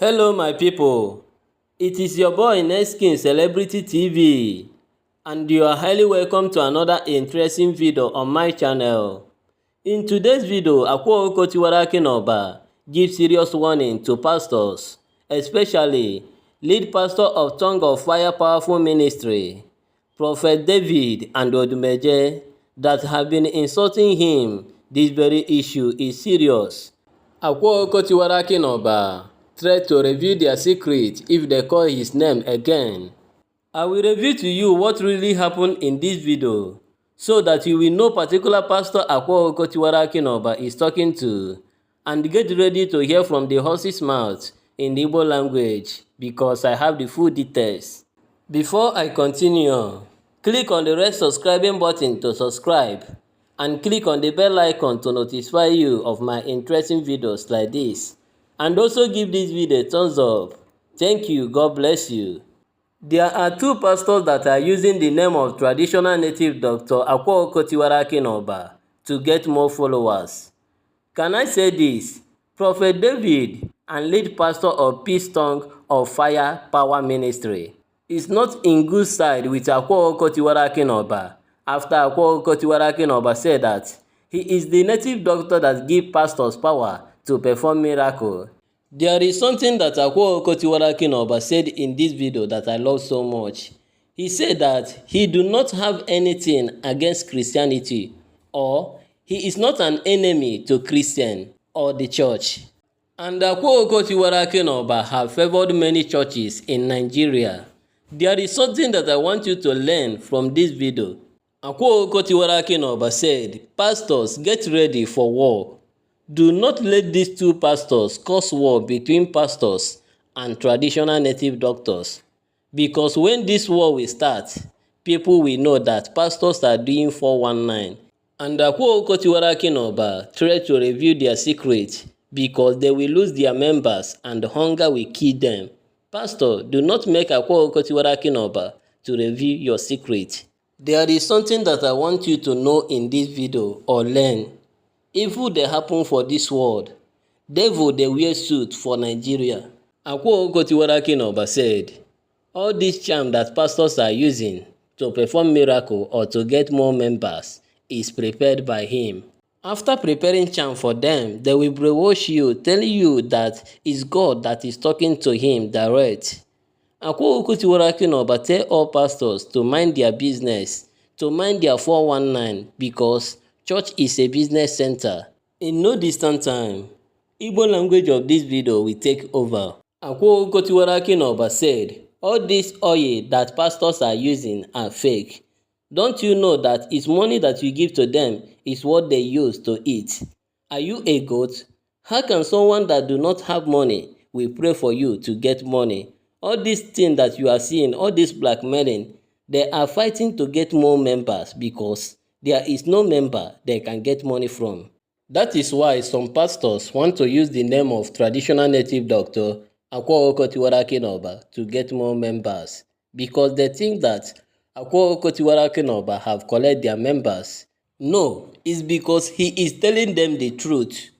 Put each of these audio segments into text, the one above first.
Hello my people, it is your boy Nextking Celebrity TV and you are highly welcome to another interesting video on my channel. In today's video, Akwa Okuko Tiwara Aki gives serious warning to pastors, especially lead pastor of Tongue of Fire Powerful Ministry, Prophet David and Odumeje, that have been insulting him. This very issue is serious. Akwa Okuko Tiwara Aki threat to reveal their secret if they call his name again. I will reveal to you what really happened in this video so that you will know particular pastor Akwa Okuko Tiwara Aki is talking to, and get ready to hear from the horse's mouth in the Igbo language because I have the full details. Before I continue, click on the red subscribing button to subscribe and click on the bell icon to notify you of my interesting videos like this. And also give this video a thumbs up. Thank you. God bless you. There are two pastors that are using the name of traditional native doctor Akwa Okuko Tiwara Aki to get more followers. Can I say this? Prophet David and lead pastor of Peace Tongue of Fire Power Ministry is not in good side with Akwa Okuko Tiwara Aki after Akwa Okuko Tiwara Aki said that he is the native doctor that gives pastors power to perform miracle. There is something that Akwa Okuko Tiwara Aki said in this video that I love so much. He said that he do not have anything against Christianity, or he is not an enemy to Christian or the church. And Akwa Okuko Tiwara Aki have favored many churches in Nigeria. There is something that I want you to learn from this video. Akwa Okuko Tiwara Aki said, pastors, get ready for war. Do not let these two pastors cause war between pastors and traditional native doctors, because when this war will start, people will know that pastors are doing 419. And Akwa Okuko Tiwara Aki try to reveal their secret because they will lose their members and hunger will kill them. Pastor, do not make Akwa Okuko Tiwara Aki to reveal your secret. There is something that I want you to know in this video or learn. Evil dey happen for this world. Devil dey wear suit for Nigeria. Akwa Okuko Tiwara Aki said, all this charm that pastors are using to perform miracle or to get more members is prepared by him. After preparing charm for them, they will brainwash you, telling you that it's God that is talking to him direct. Akwa Okuko Tiwara Aki tell all pastors to mind their business, to mind their 419, because church is a business center. In no distant time, Igbo language of this video will take over. Akwa Okuko Tiwara Aki said, all this oil that pastors are using are fake. Don't you know that it's money that you give to them is what they use to eat? Are you a goat? How can someone that do not have money will pray for you to get money? All these things that you are seeing, all this blackmailing, they are fighting to get more members because there is no member they can get money from. That is why some pastors want to use the name of traditional native doctor Akwa Okuko Tiwara Aki to get more members, because they think that Akwa Okuko Tiwara Aki have collected their members. No, it's because he is telling them the truth.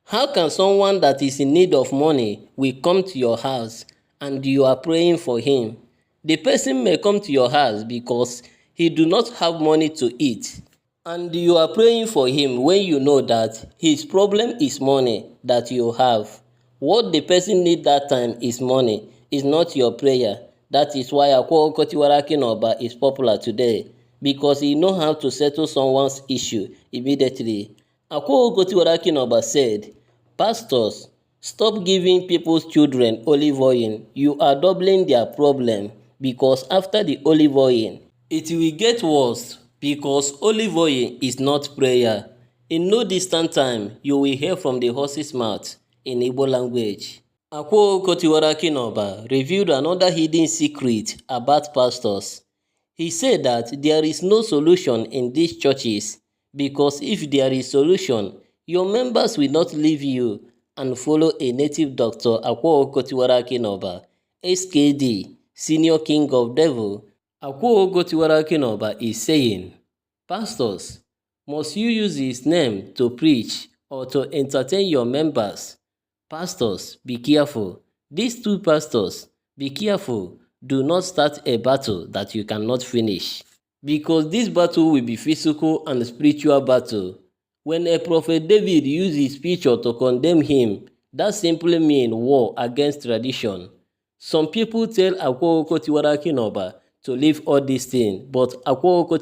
How can someone that is in need of money will come to your house and you are praying for him? The person may come to your house because he do not have money to eat, and you are praying for him when you know that his problem is money that you have. What the person need that time is money, is not your prayer. That is why Akwa Okuko Tiwara Aki is popular today, because he know how to settle someone's issue immediately. Akwa Okuko Tiwara Aki said, pastors, stop giving people's children olive oil. You are doubling their problem, because after the olive oil, it will get worse, because olive oil is not prayer. In no distant time, you will hear from the horse's mouth in Igbo language. Akwa Okuko Tiwara Aki revealed another hidden secret about pastors. He said that there is no solution in these churches, because if there is solution, your members will not leave you and follow a native doctor, Akwa Okuko Tiwara Aki, SKD, Senior King of Devil. Akwa Okuko Tiwara Aki is saying, pastors, must you use his name to preach or to entertain your members? Pastors, be careful. These two pastors, be careful, do not start a battle that you cannot finish. Because this battle will be physical and spiritual battle. When a prophet David used his picture to condemn him, that simply means war against tradition. Some people tell Akwa Okuko Tiwara Aki to leave all these things, but Akwa Okuko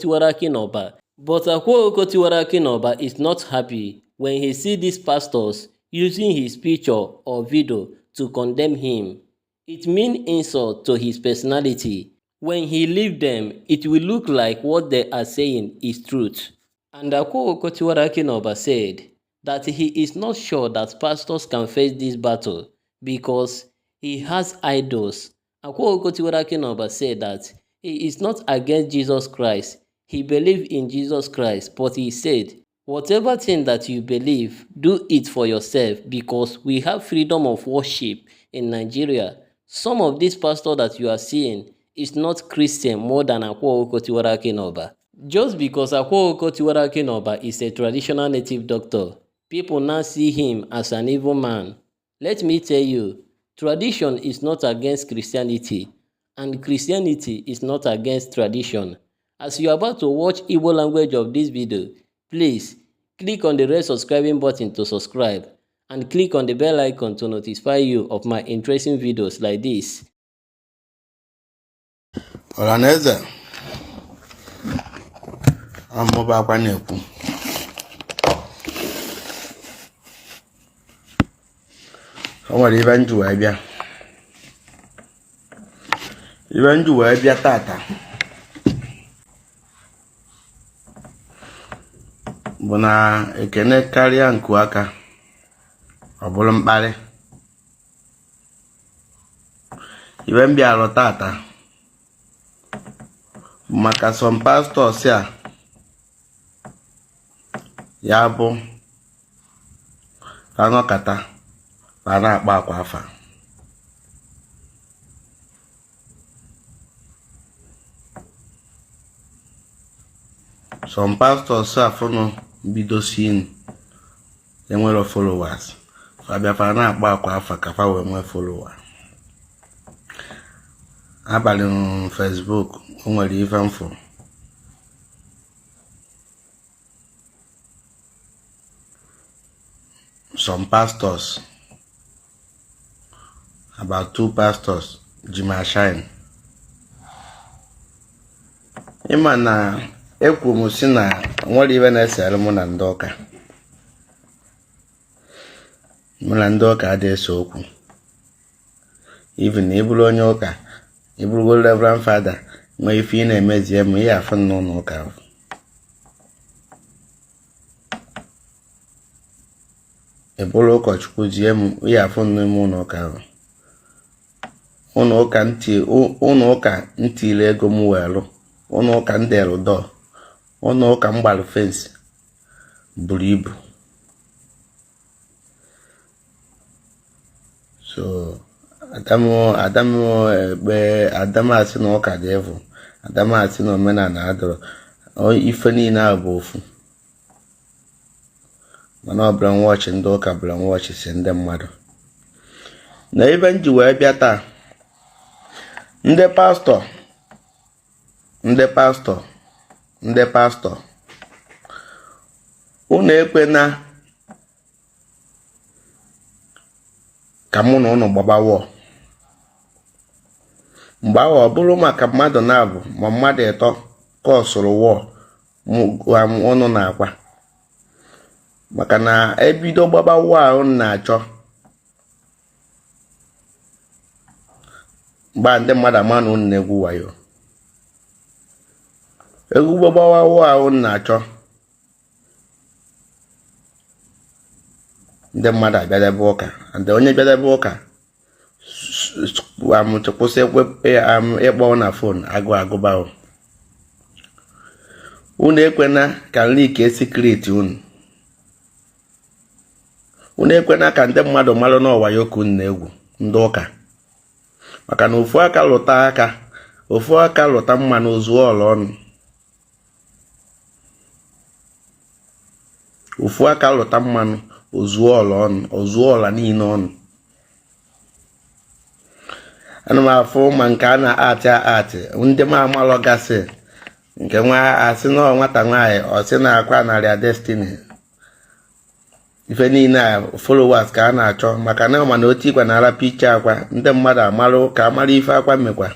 Tiwara Aki is not happy when he sees these pastors using his picture or video to condemn him. It means insult to his personality. When he leaves them, it will look like what they are saying is truth. And Akwa Okuko Tiwara Aki said that he is not sure that pastors can face this battle because he has idols. Akwa Okuko Tiwara Aki said that he is not against Jesus Christ. He believes in Jesus Christ, but he said, whatever thing that you believe, do it for yourself because we have freedom of worship in Nigeria. Some of these pastors that you are seeing is not Christian more than Akwa Okuko Tiwara Aki. Just because Akwa Okuko Tiwara Aki is a traditional native doctor, people now see him as an evil man. Let me tell you, tradition is not against Christianity, and Christianity is not against tradition. As you are about to watch Igbo language of this video, please click on the red subscribing button to subscribe and click on the bell icon to notify you of my interesting videos like this. Olaneze amụba akwa na-ekwu o nwere ibe nju wee bịa tata bụ na ekene karịa nku aka ọ bụrụ mkparị. Ibe m bịara tata maka some pastors ya bụ anọkata ma na-akpa akwa afa. Some pastors afụnụ bido sin enwere followers, so abịafa na-akpa akwa afa ka fa wee nwee followers. Abalị Facebook o nwere ife mfụ some pastors, about 2 pastors Jima Shine. Ịma na ekwu m si na nwere ibe na-esere mụ na ndị ụka. Mụ na ndị ụka adịghị ese okwu. Even na ịbụrụ onye ụka, ịbụrụ Reverend Father, nwee ife ị na-emezie m ihe afọ n'ụlọ ụka. Ịbụrụ ụkọchukwu zie m ihe afọ n'ime ụlọ ụka. Ụlọ ụka ntile ego m welu, ụlọ ụka ndelu dọ, ụlọ ụka mgbalụ fence buru ibu. So Adamasị na ụka dị evu, Adamasị na omenala adọrọ, ife niile ahụ bụ ofu. Mana ọ bụla nwọchị ndị ụka bụla nwọchị si ndị mmadụ. Na ibe nji wee bịa taa, ndị pastọ unu ekwena ka mụ na unu gbaba wọ. Mgbe ahụ ọ bụrụ maka mmadụ na-abụ ma mmadụ ịtọ ka ọ sụrụ wọ unu na-akwa. Maka na ebido gbaba wọ ahụ na-achọ mgbe ndị mmadụ ama na unu na-egwu wayo. Egwu gbabawa wọ ahụ na-achọ ndị mmadụ abịadebe ụka, ndị onye bịadebe ụka kwụsị ịkpọ na fon agụba. Unu ekwena ka nlike sekreti unu ekwena ka ndị mmadụ malụ n'ọwa ya oku na-egwu ndị ụka. Maka na ofu aka lụta mma n'ozu ọla ọnụ. Ofu aka lụta mmanụ ozuo ọla niile ọnụ. ana m afụ ma nke a na-atị ndị m amalụ gasị nke nwa asị na nwata nwaanyị ọ sị na akwa narịa destiny ife niile a followers ka a na-achọ maka na ọma na otu ikwa na-ara picha akwa ndị mmadụ amalụ ka amara ife akwa mmekwa.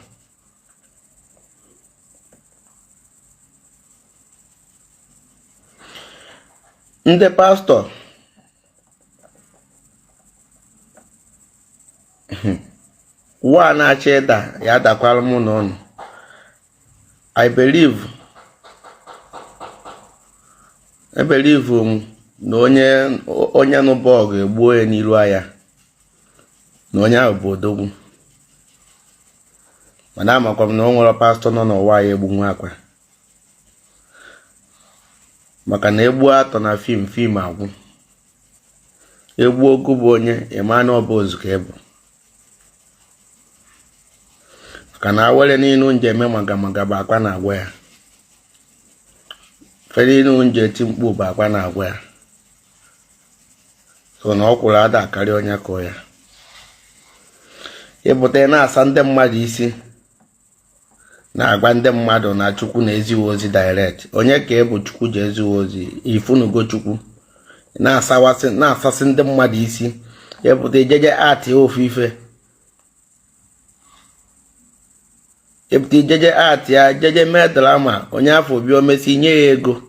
Ndị pastọ ụwa na-achọ ịda ya dakwara mụ na ụnụ. I believe na onye nụ bọọgụ egbuo ya n'iru anya na onye ahụ bụ odogwu, mana amakwa m na o nwere pastọ nọ n'ụwa ya egbu nwa akwa, maka na egbu atọ na fim agwụ, egbu ogu bụ onye Emmanuel bụ ozuka ebu, maka na awele n'inu nje eme magamaga bụ akwa na agwa ya, fere inu nje eti mkpu bụ akwa na agwa ya, so na ọ kwụrụ ada akarị onye kụọ ya. Ịpụta na-asa ndị mmadụ isi na-agwa ndị mmadụ na Chukwu na-ezighị ozi direct, onye ka ebu Chukwu ji ezighị ozi ifunugo Chukwu na-asasị ndị mmadụ isi. Ịpụta ijeje atị ofufe, ịpụta ijeje atị ya jeje mee drama, onye afọ bịa omesi nye ya ego,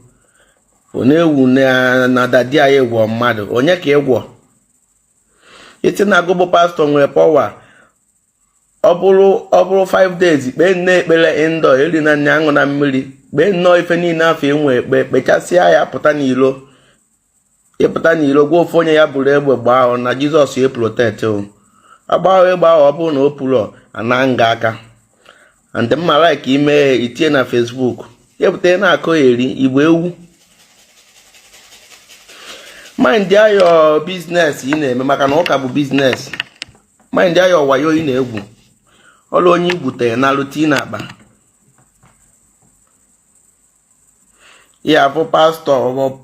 ọ na-ewu na dadi ya egwọ mmadụ, onye ka ịgwọ iti na agụbụ pastọ nwere pọwa. Ọ bụrụ 5 days kpee nne ekpere indo eri na nya aṅụ na mmiri, kpee nnọọ ife niile afọ enwe ekpe kpechasịa ya pụta n'ilo, ịpụta n'ilo gwa ofu onye ya bụrụ egbe gbaa ahụ na Jizọs ya protect agbahụ egbe ahụ. Ọ bụrụ na o pụrụ ana nga aka and mma like ime itinye na Facebook, ịpụta na-akọ eri Igbo ewu. Mind ayo business ị na-eme maka na ụka bụ business. Mind ayo wayo ị na-egwu, ọlụ onye igwutere na alụti na akpa ya bụ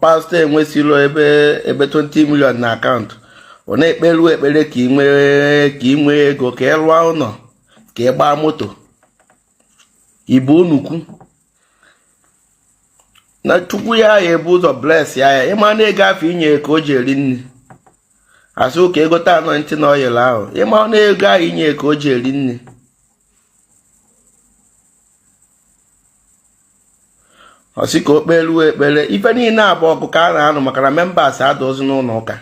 pastọ enwesilo ebe 20 million na akaụntụ, ọ na-ekpelu ekpere ka ị nwee ego, ka ị rụọ ụlọ, ka ị gbaa moto, ibu nnukwu na Chukwu ya ebu ụzọ bless ya ịma na ego afọ inye ka o ji eri nri. Asị ụka ego taa nọ ntị na oyel ahụ, ịma na ego ahụ inye ka o ji eri nri. Ọ sị ka o kpelu ekpere ife niile abụ ọgụ ka a na-anụ maka na members adọzi n'ụlọ ụka,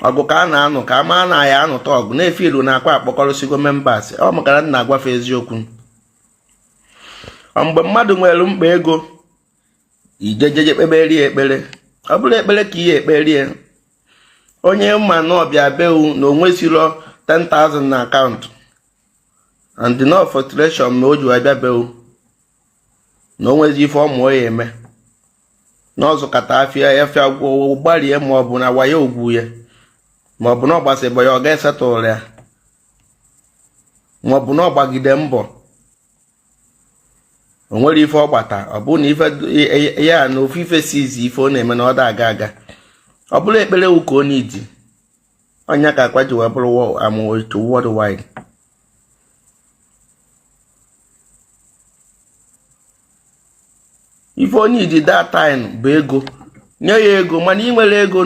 ọgụ ka a na-anụ ka ama na ya anụta ọgụ na-efe ilu na akwa akpọkọrọsigo members. Ọ maka na na-agwafe eziokwu. Mgbe mmadụ nwere mkpa ego ijejeje kpeberi ekpere, ọ bụrụ ekpere ka ihe ekperie, onye mma na ọbịa bewu na onwesiro 10,000 na akaụntụ and no frustration na o ji abịa bewu na onwezi ife ọmụọ ya eme na ọzụkata afịa gbarie maọbụ na waya ogwu ya maọbụ na ọ gbasịbọ ya ọ ga-esetụrụ ya maọbụ na ọ gbagide mbọ o nwere ife ọ gbata. Ọ bụ na ife ya na ofufe sizi ife ọ na-eme na ọ da aga ọ bụrụ ekpere wu ka ọ n'idi ọnya ka akwa ji wee bụrụ amụotu worldwide. Ife onye iji that time bụ ego, nye ya ego, mana ị nwere ego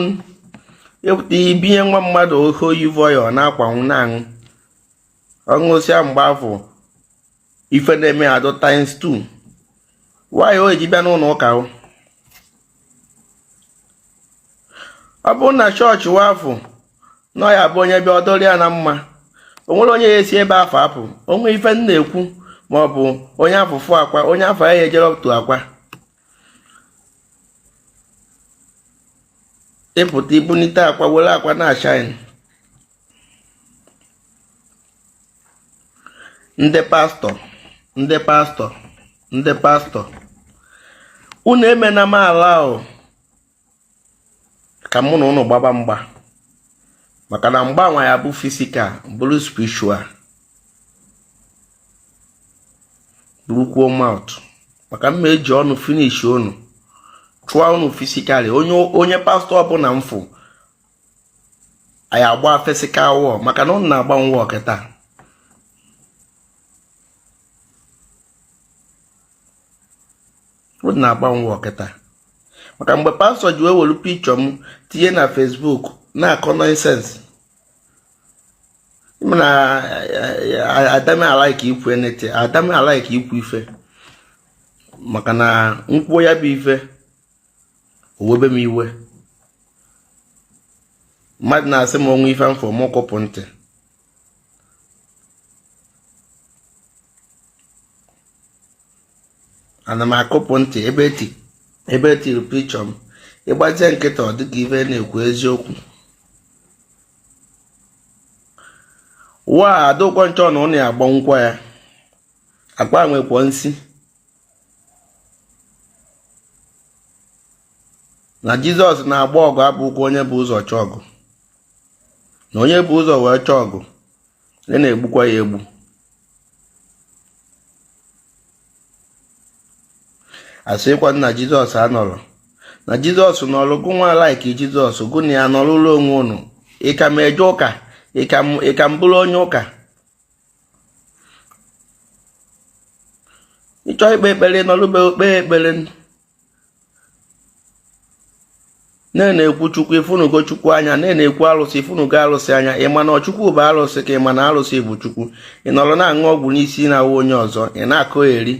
ibinye nwa mmadụ oke oyivo ya ọ na-akwanwu na-aṅụ, ọṅụsịa mgbe afọ ife na-eme adụ times 2. Why o eji bịa n'ụlọ ụka? Ọ bụrụ na chọọchị wafụ nọ ya bụ onye bịa ọdọrọ ya na mma, o nwere onye ya esi ebe afọ apụ, onwe ife m na-ekwu, ma ọ bụ onye afụfụ akwa, onye afọ ya ejere otu akwa, ịpụta ibunite akwa were akwa na-ashine. Ndị pastọ unu emena m ala ahụ ka mụ na unu gbaba mgba, maka na mgba nwa ya bụ fisikal bụrụ spiritual bụrụkwuo mouth, maka mma eji ọnụ finish unu chụọ unu fisikali. Onye pastọ ọbụla mfụ anyị agba fisikal wọ, maka na unu na-agba nwa kịta unu na-agbanwe ọkịta maka mgbe pastọ ji welu pichọ m tinye na Facebook na-akọ nonsense. Mana adami alike ikwu enete, adami alike ikwu ife maka na nkwu ya bụ ife owebe m iwe. Mmadụ na-asị m onwe ife mfọ m kọpụ ntị. Ana m akọpụ ntị ebe etiri pichọ m. Ịgbazie nkịta ọ dịka ife na-ekwu eziokwu. Wa adokwa nchọ na ọ na-agba nkwa ya. Akpa nwekwa nsi. Na Jizọs na-agba ọgụ abụkwa onye bụ ụzọ chọọ ọgụ. Na onye bụ ụzọ wee chọọ ọgụ, na-egbukwa ya egbu. Asịkwa na Jizọs anọrọ. Na Jizọs nọrọ gụ nwa like Jizọs gụ na ya nọrụrụ onwe unu. Ịka m eje ụka, ịka m bụrụ onye ụka. Ịchọ ikpe ekpere nọrụbe okpe ekpere. Na-ekwu Chukwu ifunugo Chukwu anya, na-ekwu alụsị ifunugo alụsị anya. Ị ma na Chukwu bụ alụsị ka ị ma na alụsị bụ Chukwu. Ị nọrọ na-aṅụ ọgwụ n'isi na-awụ onye ọzọ, ị na-akọ eri.